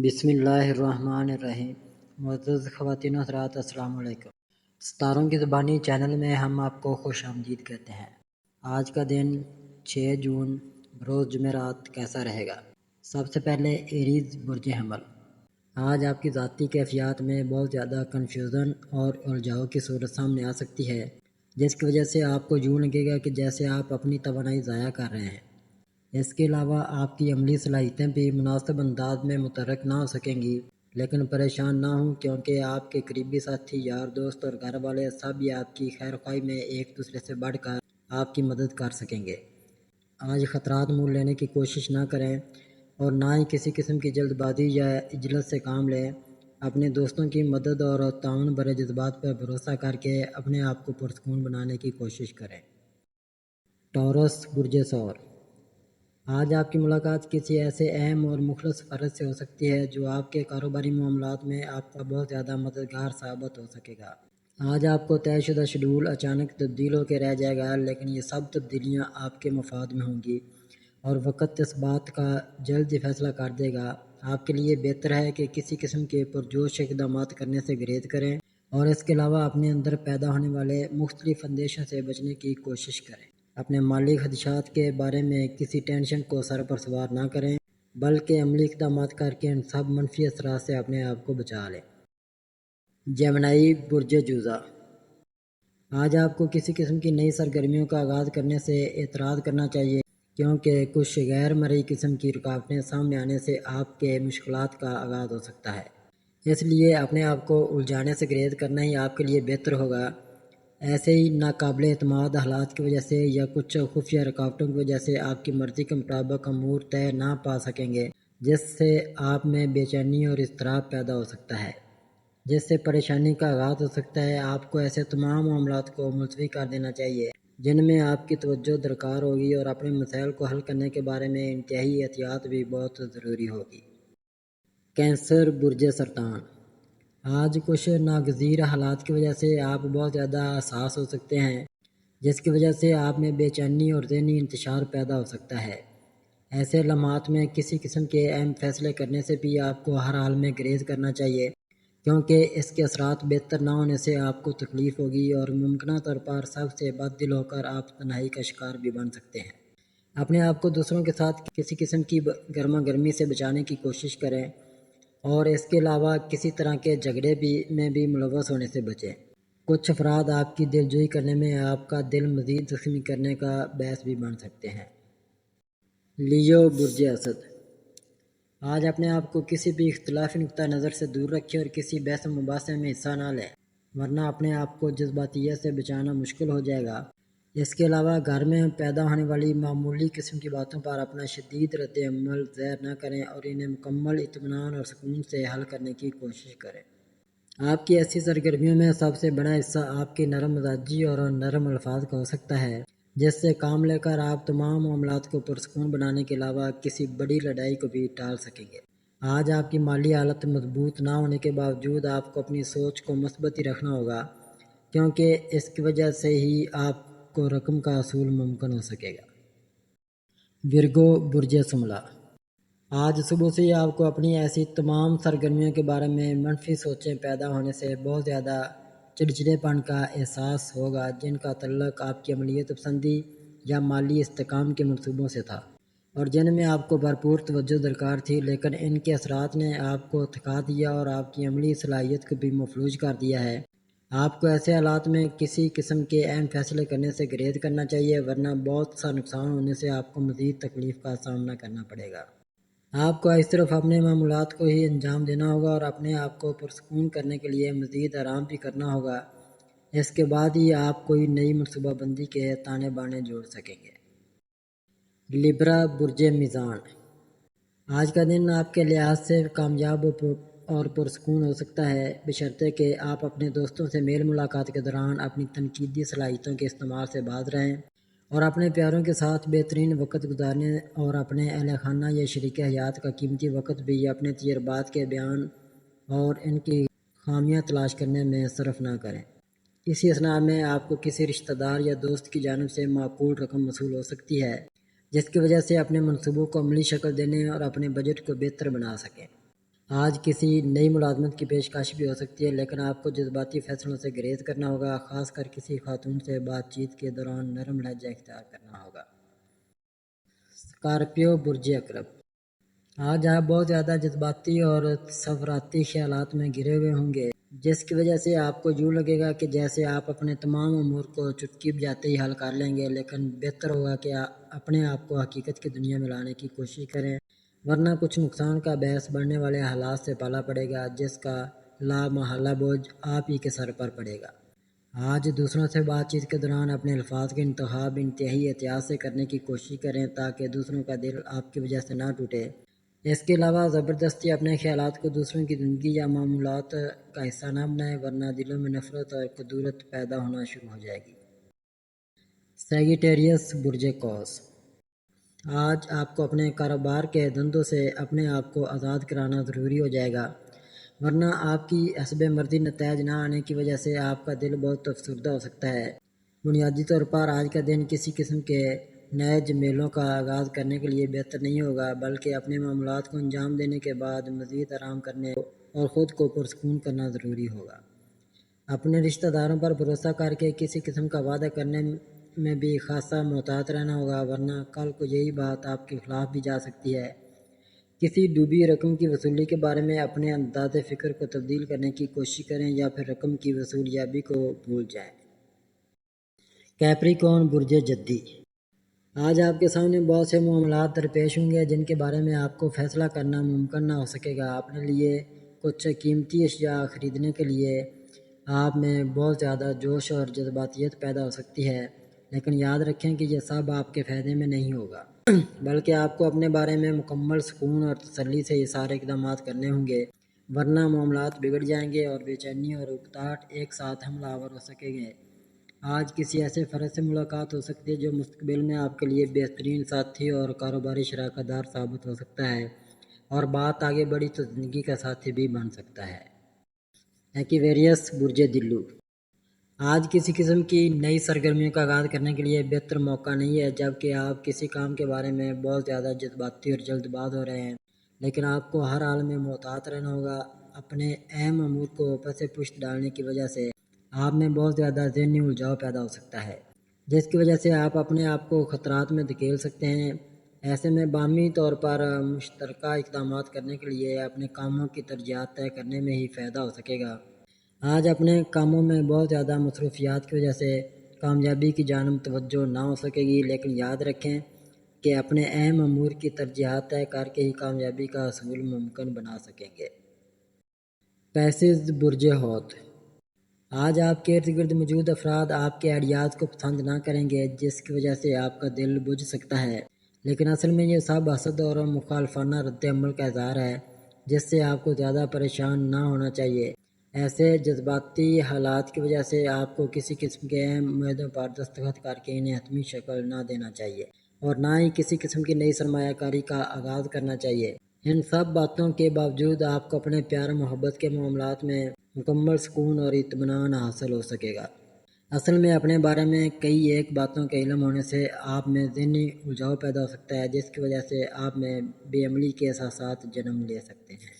بسم اللہ الرحمن الرحیم۔ معزز خواتین و حضرات، السلام علیکم۔ ستاروں کی زبانی چینل میں ہم آپ کو خوش آمدید کہتے ہیں۔ آج کا دن 6 جون بروز جمعرات کیسا رہے گا؟ سب سے پہلے ایریز برج حمل۔ آج آپ کی ذاتی کیفیات میں بہت زیادہ کنفیوژن اور الجھاؤ کی صورت سامنے آ سکتی ہے، جس کی وجہ سے آپ کو یوں لگے گا کہ جیسے آپ اپنی توانائی ضائع کر رہے ہیں۔ اس کے علاوہ آپ کی عملی صلاحیتیں بھی مناسب انداز میں متحرک نہ ہو سکیں گی، لیکن پریشان نہ ہوں کیونکہ آپ کے قریبی ساتھی، یار دوست اور گھر والے سب ہی آپ کی خیر خواہی میں ایک دوسرے سے بڑھ کر آپ کی مدد کر سکیں گے۔ آج خطرات مول لینے کی کوشش نہ کریں اور نہ ہی کسی قسم کی جلد بازی یا عجلت سے کام لیں۔ اپنے دوستوں کی مدد اور تعاون بھرے جذبات پر بھروسہ کر کے اپنے آپ کو پرسکون بنانے کی کوشش کریں۔ ٹورس برج ثور۔ آج آپ کی ملاقات کسی ایسے اہم اور مخلص فرد سے ہو سکتی ہے جو آپ کے کاروباری معاملات میں آپ کا بہت زیادہ مددگار ثابت ہو سکے گا۔ آج آپ کو طے شدہ شیڈول اچانک تبدیل ہو کے رہ جائے گا، لیکن یہ سب تبدیلیاں آپ کے مفاد میں ہوں گی اور وقت اس بات کا جلد ہی فیصلہ کر دے گا۔ آپ کے لیے بہتر ہے کہ کسی قسم کے پرجوش اقدامات کرنے سے گریز کریں اور اس کے علاوہ اپنے اندر پیدا ہونے والے مختلف اندیشوں سے بچنے کی کوشش کریں۔ اپنے مالی خدشات کے بارے میں کسی ٹینشن کو سر پر سوار نہ کریں، بلکہ عملی اقدامات کر کے ان سب منفی اثرات سے اپنے آپ کو بچا لیں۔ جیمنائی برج جوزہ۔ آج آپ کو کسی قسم کی نئی سرگرمیوں کا آغاز کرنے سے اعتراض کرنا چاہیے، کیونکہ کچھ غیر مرئی قسم کی رکاوٹیں سامنے آنے سے آپ کے مشکلات کا آغاز ہو سکتا ہے۔ اس لیے اپنے آپ کو الجھانے سے گریز کرنا ہی آپ کے لیے بہتر ہوگا۔ ایسے ہی ناقابل اعتماد حالات کی وجہ سے یا کچھ خفیہ رکاوٹوں کی وجہ سے آپ کی مرضی کے مطابق امور طے نہ پا سکیں گے، جس سے آپ میں بے چینی اور اضطراب پیدا ہو سکتا ہے، جس سے پریشانی کا آغاز ہو سکتا ہے۔ آپ کو ایسے تمام معاملات کو ملتوی کر دینا چاہیے جن میں آپ کی توجہ درکار ہوگی، اور اپنے مسائل کو حل کرنے کے بارے میں انتہائی احتیاط بھی بہت ضروری ہوگی۔ کینسر برج سرطان۔ آج کچھ ناگزیر حالات کی وجہ سے آپ بہت زیادہ حساس ہو سکتے ہیں، جس کی وجہ سے آپ میں بے چینی اور ذہنی انتشار پیدا ہو سکتا ہے۔ ایسے لمحات میں کسی قسم کے اہم فیصلے کرنے سے بھی آپ کو ہر حال میں گریز کرنا چاہیے، کیونکہ اس کے اثرات بہتر نہ ہونے سے آپ کو تکلیف ہوگی اور ممکنہ طور پر سب سے بد دل ہو کر آپ تنہائی کا شکار بھی بن سکتے ہیں۔ اپنے آپ کو دوسروں کے ساتھ کسی قسم کی گرما گرمی سے بچانے کی کوشش کریں اور اس کے علاوہ کسی طرح کے جھگڑے میں بھی ملوث ہونے سے بچیں۔ کچھ افراد آپ کی دلجوئی کرنے میں آپ کا دل مزید زخمی کرنے کا باعث بھی بن سکتے ہیں۔ لیو برج اسد۔ آج اپنے آپ کو کسی بھی اختلافی نقطہ نظر سے دور رکھیں اور کسی بحث و مباحثے میں حصہ نہ لیں، ورنہ اپنے آپ کو جذباتیت سے بچانا مشکل ہو جائے گا۔ اس کے علاوہ گھر میں پیدا ہونے والی معمولی قسم کی باتوں پر اپنا شدید رد عمل ظاہر نہ کریں اور انہیں مکمل اطمینان اور سکون سے حل کرنے کی کوشش کریں۔ آپ کی ایسی سرگرمیوں میں سب سے بڑا حصہ آپ کی نرم مزاجی اور نرم الفاظ کا ہو سکتا ہے، جس سے کام لے کر آپ تمام معاملات کو پرسکون بنانے کے علاوہ کسی بڑی لڑائی کو بھی ٹال سکیں گے۔ آج آپ کی مالی حالت مضبوط نہ ہونے کے باوجود آپ کو اپنی سوچ کو مثبت ہی رکھنا ہوگا، کیونکہ اس کی وجہ سے ہی آپ کو رقم کا حصول ممکن ہو سکے گا۔ ورگو برج سملہ۔ آج صبح سے ہی آپ کو اپنی ایسی تمام سرگرمیوں کے بارے میں منفی سوچیں پیدا ہونے سے بہت زیادہ چڑچڑے پن کا احساس ہوگا، جن کا تعلق آپ کی عملیات پسندی یا مالی استحکام کے منصوبوں سے تھا اور جن میں آپ کو بھرپور توجہ درکار تھی، لیکن ان کے اثرات نے آپ کو تھکا دیا اور آپ کی عملی صلاحیت کو بھی مفلوج کر دیا ہے۔ آپ کو ایسے حالات میں کسی قسم کے اہم فیصلے کرنے سے گریز کرنا چاہیے، ورنہ بہت سا نقصان ہونے سے آپ کو مزید تکلیف کا سامنا کرنا پڑے گا۔ آپ کو اس طرف اپنے معمولات کو ہی انجام دینا ہوگا اور اپنے آپ کو پرسکون کرنے کے لیے مزید آرام بھی کرنا ہوگا۔ اس کے بعد ہی آپ کوئی نئی منصوبہ بندی کے تانے بانے جوڑ سکیں گے۔ لیبرا برج میزان۔ آج کا دن آپ کے لحاظ سے کامیاب اور پرسکون ہو سکتا ہے، بشرطے کہ آپ اپنے دوستوں سے میل ملاقات کے دوران اپنی تنقیدی صلاحیتوں کے استعمال سے باز رہیں اور اپنے پیاروں کے ساتھ بہترین وقت گزارنے اور اپنے اہل خانہ یا شریک حیات کا قیمتی وقت بھی اپنے تجربات کے بیان اور ان کی خامیاں تلاش کرنے میں صرف نہ کریں۔ اسی اثناء میں آپ کو کسی رشتہ دار یا دوست کی جانب سے معقول رقم موصول ہو سکتی ہے، جس کی وجہ سے اپنے منصوبوں کو عملی شکل دینے اور اپنے بجٹ کو بہتر بنا سکیں۔ آج کسی نئی ملازمت کی پیشکش بھی ہو سکتی ہے، لیکن آپ کو جذباتی فیصلوں سے گریز کرنا ہوگا، خاص کر کسی خاتون سے بات چیت کے دوران نرم لہجہ اختیار کرنا ہوگا۔ اسکارپیو برج عقرب، آج آپ بہت زیادہ جذباتی اور تصوراتی خیالات میں گھرے ہوئے ہوں گے، جس کی وجہ سے آپ کو یوں لگے گا کہ جیسے آپ اپنے تمام امور کو چٹکی بجاتے ہی حل کر لیں گے، لیکن بہتر ہوگا کہ اپنے آپ کو حقیقت کی دنیا میں لانے کی کوشش کریں، ورنہ کچھ نقصان کا باعث بڑھنے والے حالات سے پالا پڑے گا، جس کا لا محالہ بوجھ آپ ہی کے سر پر پڑے گا۔ آج دوسروں سے بات چیت کے دوران اپنے الفاظ کے انتخاب انتہائی احتیاط سے کرنے کی کوشش کریں تاکہ دوسروں کا دل آپ کی وجہ سے نہ ٹوٹے۔ اس کے علاوہ زبردستی اپنے خیالات کو دوسروں کی زندگی یا معمولات کا حصہ نہ بنائیں، ورنہ دلوں میں نفرت اور کدورت پیدا ہونا شروع ہو جائے گی۔ سیگیٹیریس برج قوس، آج آپ کو اپنے کاروبار کے دھندوں سے اپنے آپ کو آزاد کرانا ضروری ہو جائے گا، ورنہ آپ کی حسب مرضی نتائج نہ آنے کی وجہ سے آپ کا دل بہت افسردہ ہو سکتا ہے۔ بنیادی طور پر آج کا دن کسی قسم کے نئے جمیلوں کا آغاز کرنے کے لیے بہتر نہیں ہوگا، بلکہ اپنے معاملات کو انجام دینے کے بعد مزید آرام کرنے اور خود کو پرسکون کرنا ضروری ہوگا۔ اپنے رشتہ داروں پر بھروسہ کر کے کسی قسم کا وعدہ کرنے میں بھی خاصا محتاط رہنا ہوگا، ورنہ کل کو یہی بات آپ کے خلاف بھی جا سکتی ہے۔ کسی ڈوبی رقم کی وصولی کے بارے میں اپنے انداز فکر کو تبدیل کرنے کی کوشش کریں یا پھر رقم کی وصولیابی کو بھول جائیں۔ کیپریکون برج جدی، آج آپ کے سامنے بہت سے معاملات درپیش ہوں گے جن کے بارے میں آپ کو فیصلہ کرنا ممکن نہ ہو سکے گا۔ اپنے لیے کچھ قیمتی اشیاء خریدنے کے لیے آپ میں بہت زیادہ جوش اور جذباتیت پیدا ہو سکتی ہے، لیکن یاد رکھیں کہ یہ سب آپ کے فائدے میں نہیں ہوگا، بلکہ آپ کو اپنے بارے میں مکمل سکون اور تسلی سے یہ سارے اقدامات کرنے ہوں گے، ورنہ معاملات بگڑ جائیں گے اور بے چینی اور اکتاہٹ ایک ساتھ حملہ آور ہو سکیں گے۔ آج کسی ایسے فرد سے ملاقات ہو سکتی ہے جو مستقبل میں آپ کے لیے بہترین ساتھی اور کاروباری شراکت دار ثابت ہو سکتا ہے، اور بات آگے بڑھی تو زندگی کا ساتھی بھی بن سکتا ہے۔ ایکویریس برج دلو، آج کسی قسم کی نئی سرگرمیوں کا آغاز کرنے کے لیے بہتر موقع نہیں ہے، جبکہ آپ کسی کام کے بارے میں بہت زیادہ جذباتی اور جلد باز ہو رہے ہیں، لیکن آپ کو ہر حال میں محتاط رہنا ہوگا۔ اپنے اہم امور کو پس پشت ڈالنے کی وجہ سے آپ میں بہت زیادہ ذہنی الجھاؤ پیدا ہو سکتا ہے، جس کی وجہ سے آپ اپنے آپ کو خطرات میں دھکیل سکتے ہیں۔ ایسے میں باہمی طور پر مشترکہ اقدامات کرنے کے لیے اپنے کاموں کی ترجیحات طے کرنے میں ہی فائدہ ہو سکے گا۔ آج اپنے کاموں میں بہت زیادہ مصروفیات کی وجہ سے کامیابی کی جانب توجہ نہ ہو سکے گی، لیکن یاد رکھیں کہ اپنے اہم امور کی ترجیحات طے کر کے ہی کامیابی کا حصول ممکن بنا سکیں گے۔ پیسز برج حوت، آج آپ کے ارد گرد موجود افراد آپ کے آئیڈیاز کو پسند نہ کریں گے، جس کی وجہ سے آپ کا دل بجھ سکتا ہے، لیکن اصل میں یہ سب حسد اور مخالفانہ رد عمل کا اظہار ہے، جس سے آپ کو زیادہ پریشان نہ ہونا چاہیے۔ ایسے جذباتی حالات کی وجہ سے آپ کو کسی قسم کے اہم معاہدوں پر دستخط کر کے انہیں حتمی شکل نہ دینا چاہیے، اور نہ ہی کسی قسم کی نئی سرمایہ کاری کا آغاز کرنا چاہیے۔ ان سب باتوں کے باوجود آپ کو اپنے پیار محبت کے معاملات میں مکمل سکون اور اطمینان حاصل ہو سکے گا۔ اصل میں اپنے بارے میں کئی ایک باتوں کے علم ہونے سے آپ میں ذہنی الجھاؤ پیدا ہو سکتا ہے، جس کی وجہ سے آپ میں بے عملی کے احساسات جنم لے سکتے ہیں۔